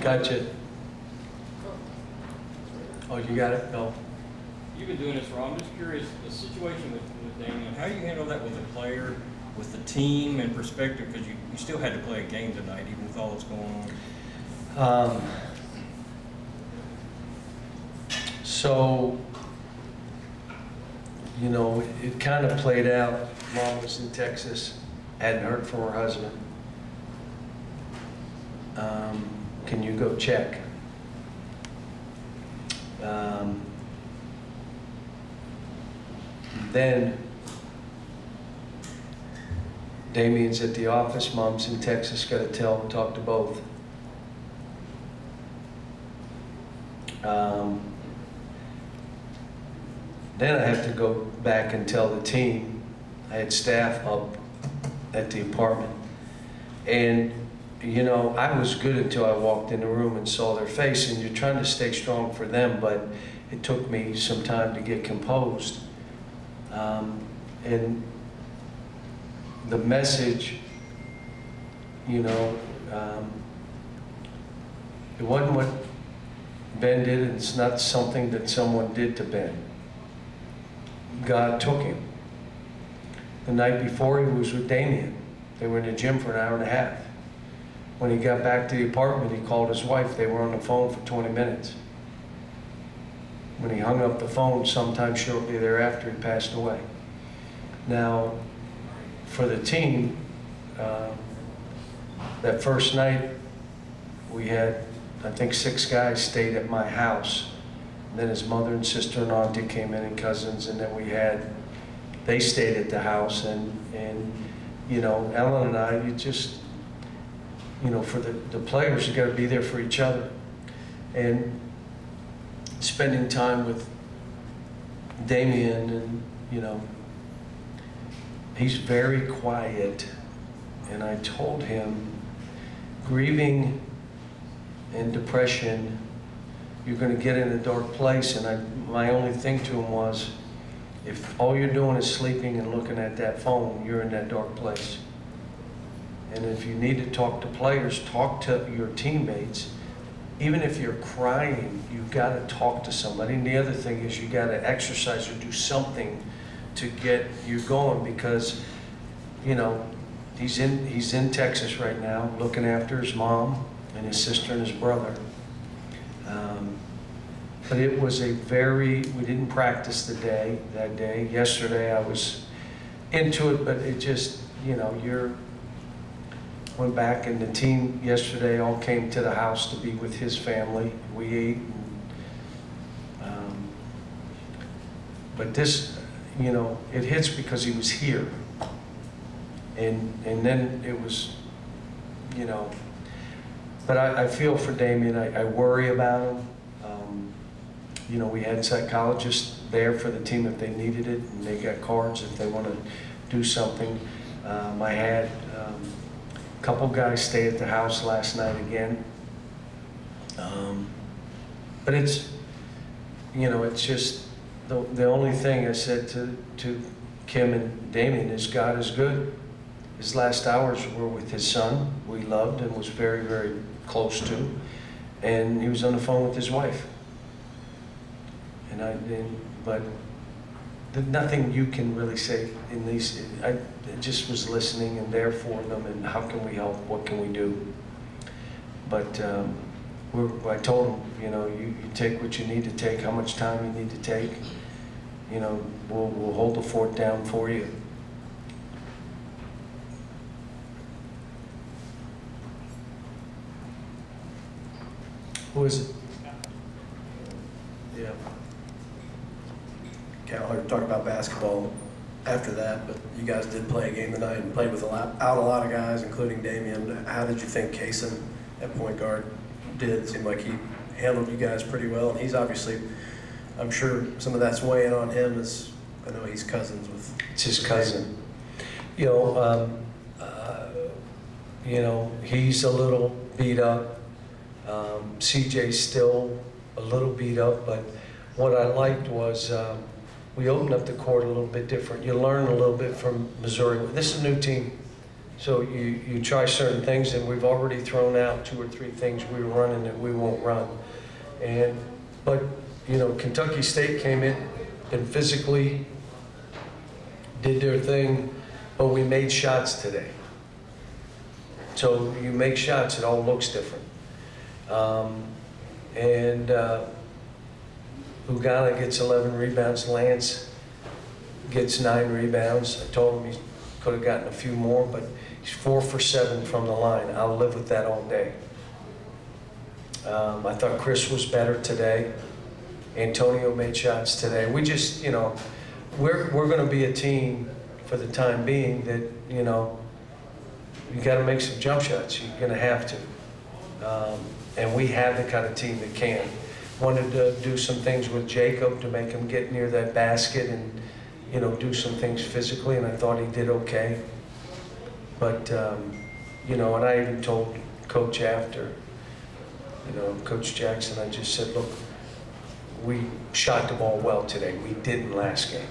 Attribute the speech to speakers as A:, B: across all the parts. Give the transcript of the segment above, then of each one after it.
A: Gotcha. Oh, you got it? No.
B: You've been doing this for, I'm just curious, the situation with Damian, how do you handle that with the player, with the team and perspective? Because you still had to play a game tonight, even with all that's going on.
A: So, you know, it kind of played out. Mom was in Texas, hadn't heard from her husband. Can you go check? Then Damian's at the office, Mom's in Texas, got to talk to both. Then I have to go back and tell the team. I had staff up at the apartment. And, you know, I was good until I walked in the room and saw their face, and you're trying to stay strong for them, but it took me some time to get composed. And the message, you know, it wasn't what Ben did, and it's not something that someone did to Ben. God took him. The night before, he was with Damian. They were in the gym for an hour and a half. When he got back to the apartment, he called his wife. They were on the phone for 20 minutes. When he hung up the phone, sometime shortly thereafter, he passed away. Now, for the team, that first night, we had, I think, 6 guys stayed at my house. And then his mother and sister and auntie came in and cousins, and then they stayed at the house. And you know, Ellen and I, you just, you know, for the players, you got to be there for each other. And spending time with Damian, and, you know, he's very quiet. And I told him, grieving and depression, you're going to get in a dark place. And my only thing to him was, if all you're doing is sleeping and looking at that phone, you're in that dark place. And if you need to talk to players, talk to your teammates. Even if you're crying, you've got to talk to somebody. And the other thing is, you got to exercise or do something to get you going, because, you know, he's in Texas right now, looking after his mom and his sister and his brother. But it was we didn't practice that day. Yesterday I was into it, but it just, you know, went back, and the team yesterday all came to the house to be with his family. We ate. But this, you know, it hits because he was here. And then it was, you know, but I feel for Damian. I worry about him. You know, we had psychologists there for the team if they needed it, and they got cards if they want to do something. I had a couple guys stay at the house last night again. But it's, you know, it's just the only thing I said to Kim and Damian is, God is good. His last hours were with his son, who he loved and was very, very close to, and he was on the phone with his wife. But nothing you can really say in these. I just was listening and there for them, and how can we help? What can we do? But I told them, you know, you take what you need to take, how much time you need to take. You know, we'll hold the fort down for you. Who is it? Yeah.
C: Callum talked about basketball after that, but you guys did play a game tonight and played with a lot of guys, including Damian. How did you think Kaysen at point guard did? It seemed like he handled you guys pretty well, and he's obviously, I'm sure some of that's weighing on him, as I know he's cousins with.
A: It's his cousin. You know, he's a little beat up. CJ's still a little beat up, but what I liked was we opened up the court a little bit different. You learn a little bit from Missouri. This is a new team. So you try certain things, and we've already thrown out 2 or 3 things we were running that we won't run. But Kentucky State came in and physically did their thing, but we made shots today. So you make shots, it all looks different. Ugana gets 11 rebounds. Lance gets 9 rebounds. I told him he could have gotten a few more, but he's 4 for 7 from the line. I'll live with that all day. I thought Chris was better today. Antonio made shots today. We just, we're going to be a team for the time being that, you got to make some jump shots. You're going to have to. And we have the kind of team that can. Wanted to do some things with Jacob to make him get near that basket and, do some things physically, and I thought he did okay. But, and I even told Coach after, Coach Jackson, I just said, look, we shot the ball well today. We didn't last game.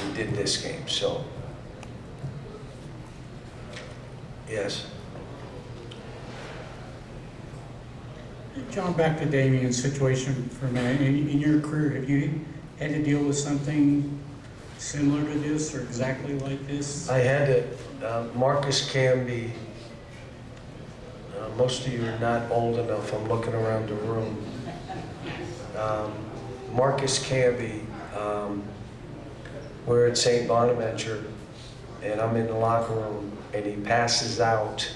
A: We did this game, so. Yes.
D: John, back to Damian's situation for a minute. In your career, have you had to deal with something similar to this or exactly like this?
A: I had to. Marcus Camby, most of you are not old enough. I'm looking around the room. Marcus Camby, we're at St. Bonaventure, and I'm in the locker room, and he passes out,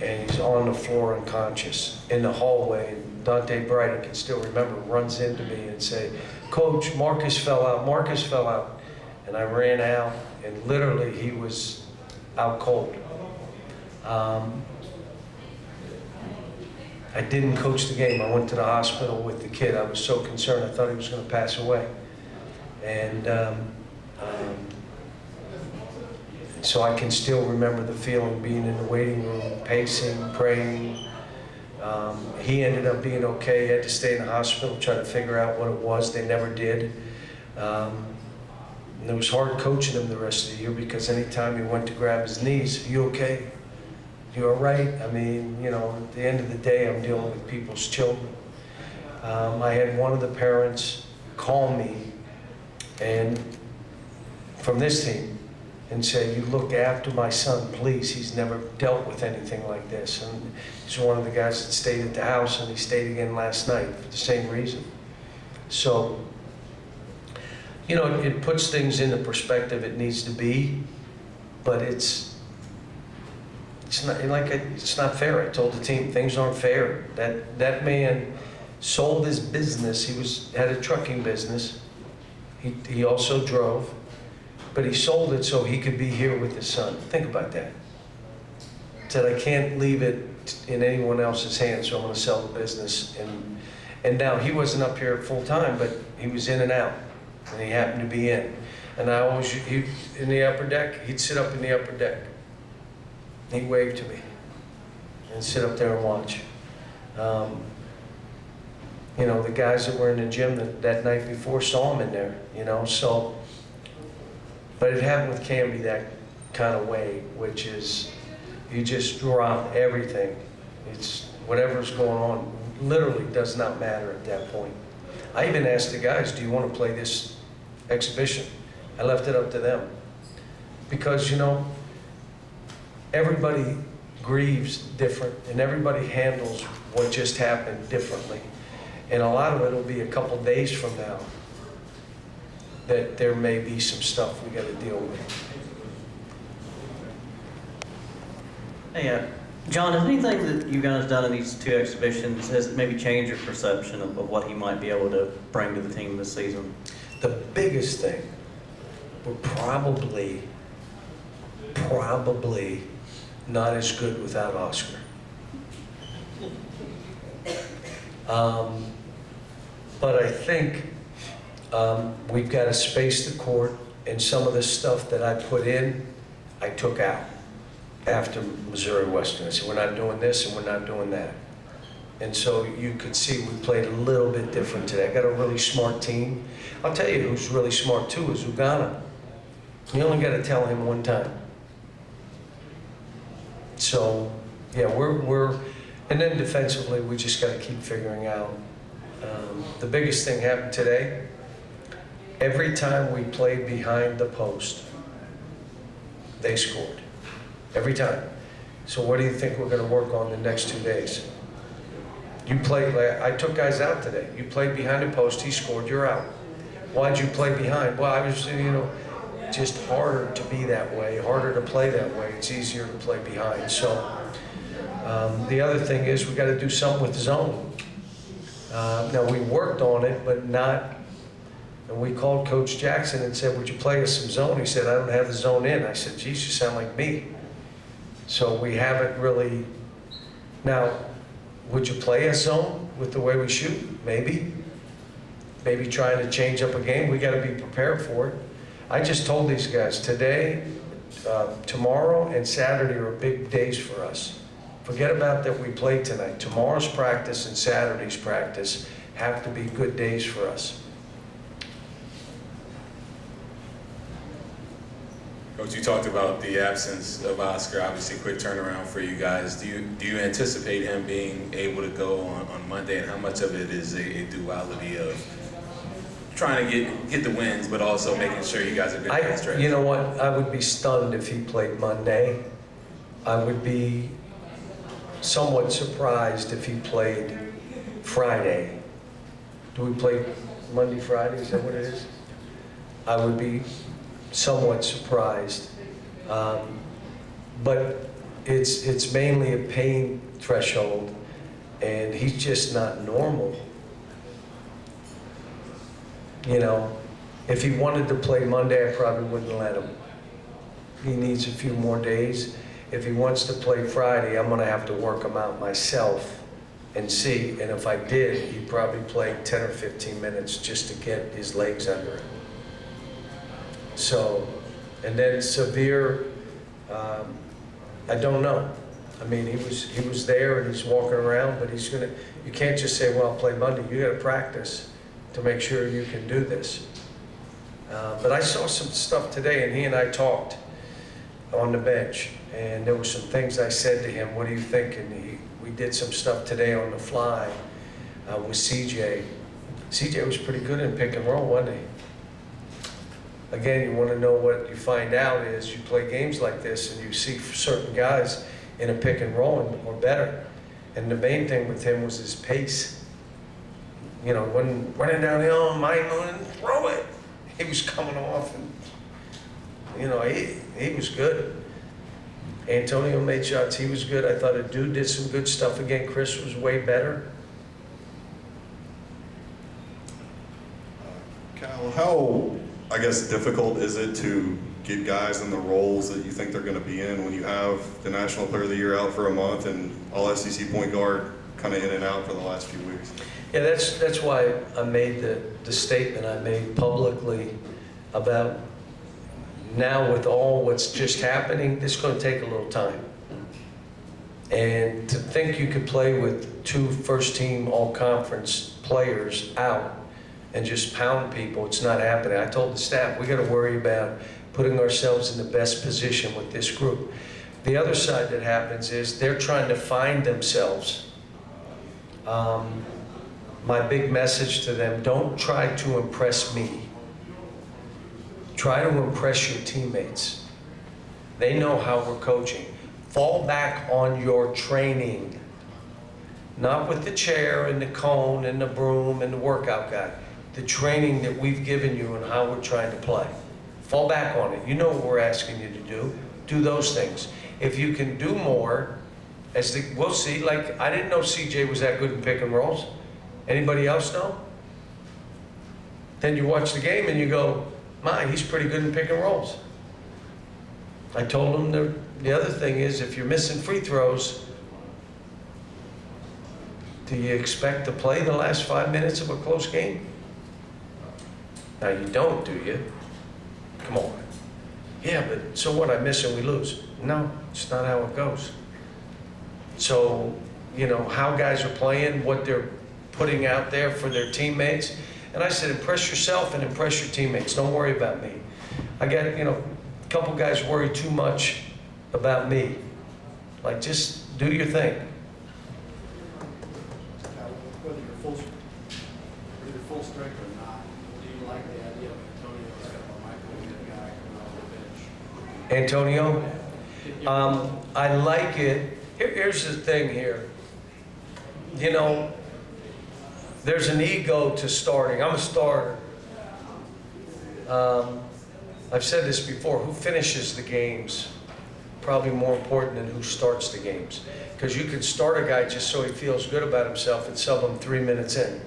A: and he's on the floor unconscious in the hallway. And Dante Bright, I can still remember, runs into me and say, "Coach, Marcus fell out, Marcus fell out." And I ran out, and literally he was out cold. I didn't coach the game. I went to the hospital with the kid. I was so concerned. I thought he was going to pass away. And so I can still remember the feeling, being in the waiting room, pacing, praying. He ended up being okay. He had to stay in the hospital, try to figure out what it was. They never did. And it was hard coaching him the rest of the year, because anytime he went to grab his knees, "You okay? You all right?" I mean, at the end of the day, I'm dealing with people's children. I had one of the parents call me and from this team and say, "You look after my son, please. He's never dealt with anything like this." And he's one of the guys that stayed at the house, and he stayed again last night for the same reason. So, it puts things into perspective. It needs to be, but it's not fair. I told the team things aren't fair. That man sold his business. He had a trucking business. He also drove, but he sold it so he could be here with his son. Think about that. Said, "I can't leave it in anyone else's hands, so I'm going to sell the business." And now he wasn't up here full time, but he was in and out, and he happened to be in. And he in the upper deck. He'd sit up in the upper deck. He'd wave to me and sit up there and watch. The guys that were in the gym that night before saw him in there, so. But it happened with Camby that kind of way, which is you just drop everything. It's whatever's going on literally does not matter at that point. I even asked the guys, "Do you want to play this exhibition?" I left it up to them. Because, everybody grieves different, and everybody handles what just happened differently. And a lot of it will be a couple days from now that there may be some stuff we got to deal with.
E: Hey, John, has anything that you guys done in these 2 exhibitions has maybe changed your perception of what he might be able to bring to the team this season?
A: The biggest thing, we're probably not as good without Oscar. But I think we've got to space the court, and some of the stuff that I put in, I took out after Missouri Western. I said, "We're not doing this and we're not doing that." And so you could see we played a little bit different today. I got a really smart team. I'll tell you who's really smart too is Ugana. You only got to tell him one time. So, yeah, and then defensively, we just got to keep figuring out. The biggest thing happened today. Every time we played behind the post, they scored. Every time. So what do you think we're going to work on the next 2 days? You played, I took guys out today. You played behind the post, he scored, you're out. Why'd you play behind? Well, I was, just harder to be that way, harder to play that way. It's easier to play behind. So the other thing is we got to do something with the zone. Now we worked on it, but not, and we called Coach Jackson and said, would you play us some zone? He said, I don't have the zone in. I said, geez, you sound like me. So we haven't really, now, would you play a zone with the way we shoot? Maybe. Maybe trying to change up a game. We got to be prepared for it. I just told these guys today, tomorrow and Saturday are big days for us. Forget about that we played tonight. Tomorrow's practice and Saturday's practice have to be good days for us.
F: Coach, you talked about the absence of Oscar, obviously quick turnaround for you guys. Do you anticipate him being able to go on Monday, and how much of it is a duality of trying to get the wins, but also making sure you guys are good at stretch?
A: You know what? I would be stunned if he played Monday. I would be somewhat surprised if he played Friday. Do we play Monday, Friday? Is that what it is? I would be somewhat surprised. But it's mainly a pain threshold, and he's just not normal. If he wanted to play Monday, I probably wouldn't let him. He needs a few more days. If he wants to play Friday, I'm gonna have to work him out myself and see. And if I did, he'd probably play 10 or 15 minutes just to get his legs under it. So, and then severe, I don't know. I mean, he was there and he's walking around, but you can't just say, well, I'll play Monday. You gotta practice to make sure you can do this. But I saw some stuff today, and he and I talked on the bench, and there were some things I said to him, what do you think? And we did some stuff today on the fly with CJ. CJ was pretty good in pick and roll, wasn't he? Again, you want to know what you find out is you play games like this and you see certain guys in a pick and roll or better. And the main thing with him was his pace. When running down the hill, and throw it. He was coming off and, he was good. Antonio made shots, he was good. I thought a dude did some good stuff again. Chris was way better.
G: Cal, how, difficult is it to get guys in the roles that you think they're going to be in when you have the National Player of the Year out for a month and all SEC point guard kind of in and out for the last few weeks?
A: Yeah, that's why I made the statement I made publicly about now with all what's just happening, this is going to take a little time. And to think you could play with 2 first-team all-conference players out and just pound people, it's not happening. I told the staff, we got to worry about putting ourselves in the best position with this group. The other side that happens is they're trying to find themselves. My big message to them, don't try to impress me. Try to impress your teammates. They know how we're coaching. Fall back on your training. Not with the chair and the cone and the broom and the workout guy. The training that we've given you and how we're trying to play. Fall back on it. You know what we're asking you to do. Do those things. If you can do more, we'll see. Like, I didn't know CJ was that good in pick and rolls. Anybody else know? Then you watch the game and you go, he's pretty good in pick and rolls. I told him the other thing is if you're missing free throws, do you expect to play the last 5 minutes of a close game? Now you don't, do you? Come on. Yeah, but so what? I miss and we lose. No, it's not how it goes. So, how guys are playing, what they're putting out there for their teammates. And I said, impress yourself and impress your teammates. Don't worry about me. I got, a couple guys worry too much about me. Like, just do your thing.
H: Whether you're full strength or not, do you like the idea of Antonio as a microwave guy coming off the bench?
A: Antonio, I like it. Here's the thing here. You know, there's an ego to starting. I'm a starter. I've said this before, who finishes the games? Probably more important than who starts the games. Because you can start a guy just so he feels good about himself and sub him 3 minutes in.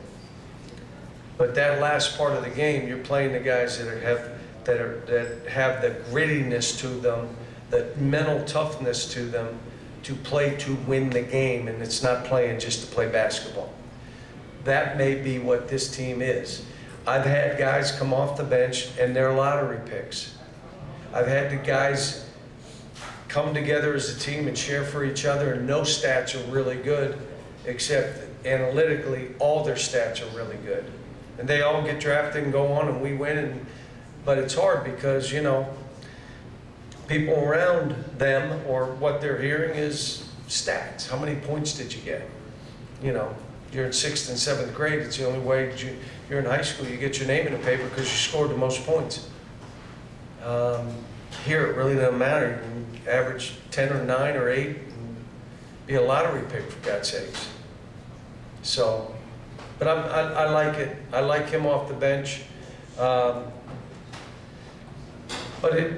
A: But that last part of the game, you're playing the guys that have the grittiness to them, the mental toughness to them, to play to win the game, and it's not playing just to play basketball. That may be what this team is. I've had guys come off the bench and they're lottery picks. I've had the guys come together as a team and share for each other, and no stats are really good, except analytically, all their stats are really good. And they all get drafted and go on and we win, but it's hard because, you know, people around them or what they're hearing is stats. How many points did you get? You know, you're in 6th and 7th grade. It's the only way you're in high school. You get your name in the paper because you scored the most points. Here, it really doesn't matter. You can average 10 or 9 or 8 and be a lottery pick, for God's sakes. So, but I like it. I like him off the bench. But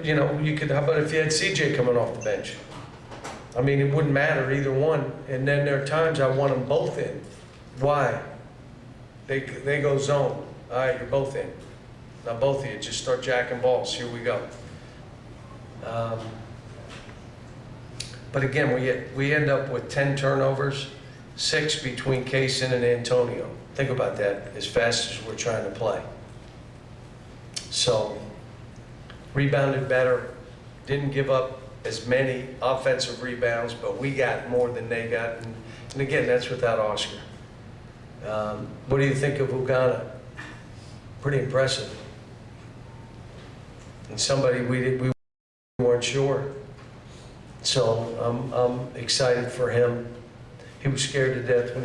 A: you know, how about if you had CJ coming off the bench? I mean, it wouldn't matter either one. And then there are times I want them both in. Why? They go zone. All right, you're both in. Now both of you just start jacking balls. Here we go. But again, we end up with 10 turnovers, 6 between Kaysen and Antonio. Think about that, as fast as we're trying to play. So, rebounded better, didn't give up as many offensive rebounds, but we got more than they got. And again, that's without Oscar. What do you think of Uganda? Pretty impressive. And somebody we weren't sure. So I'm excited for him. He was scared to death when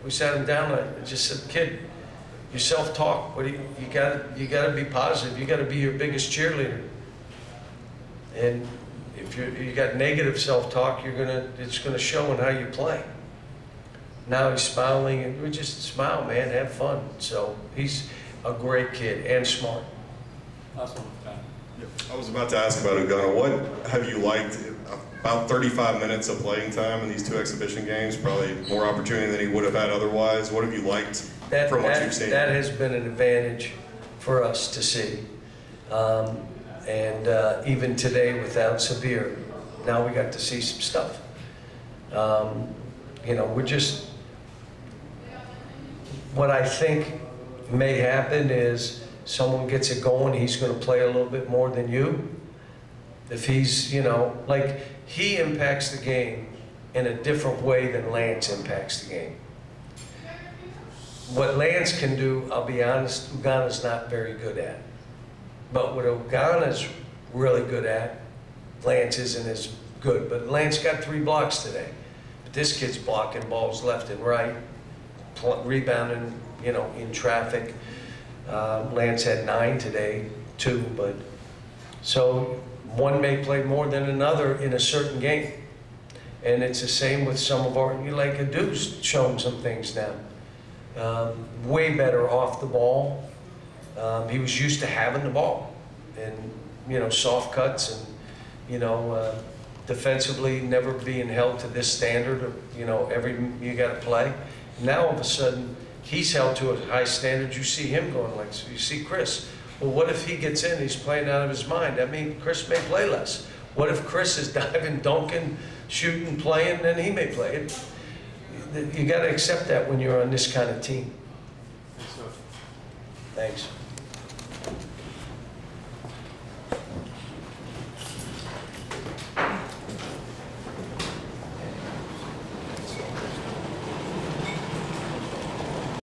A: we sat him down. I just said, "Kid, you self-talk. What do you got to be positive. You got to be your biggest cheerleader. And if you got negative self-talk, it's gonna show in how you play." Now he's smiling, and we just smile, man, have fun. So he's a great kid and smart.
H: Last one, John.
G: I was about to ask about Uganda. What have you liked about 35 minutes of playing time in these 2 exhibition games? Probably more opportunity than he would have had otherwise. What have you liked from what you've seen?
A: That has been an advantage for us to see. Even today without Sabir, now we got to see some stuff. What I think may happen is someone gets it going, he's going to play a little bit more than you. If he's, he impacts the game in a different way than Lance impacts the game. What Lance can do, I'll be honest, Uganda's not very good at. But what Uganda's really good at, Lance isn't as good. But Lance got 3 blocks today. But this kid's blocking balls left and right, rebounding, in traffic. Lance had 9 today, 2, but so one may play more than another in a certain game. And it's the same with some of our, like Adu's shown some things now. Way better off the ball. He was used to having the ball and, soft cuts and, defensively never being held to this standard of, you got to play. Now all of a sudden, he's held to a high standard. You see him going like, so you see Chris. Well, what if he gets in, he's playing out of his mind? I mean, Chris may play less. What if Chris is diving, dunking, shooting, playing, then he may play it. You got to accept that when you're on this kind of team. Thanks.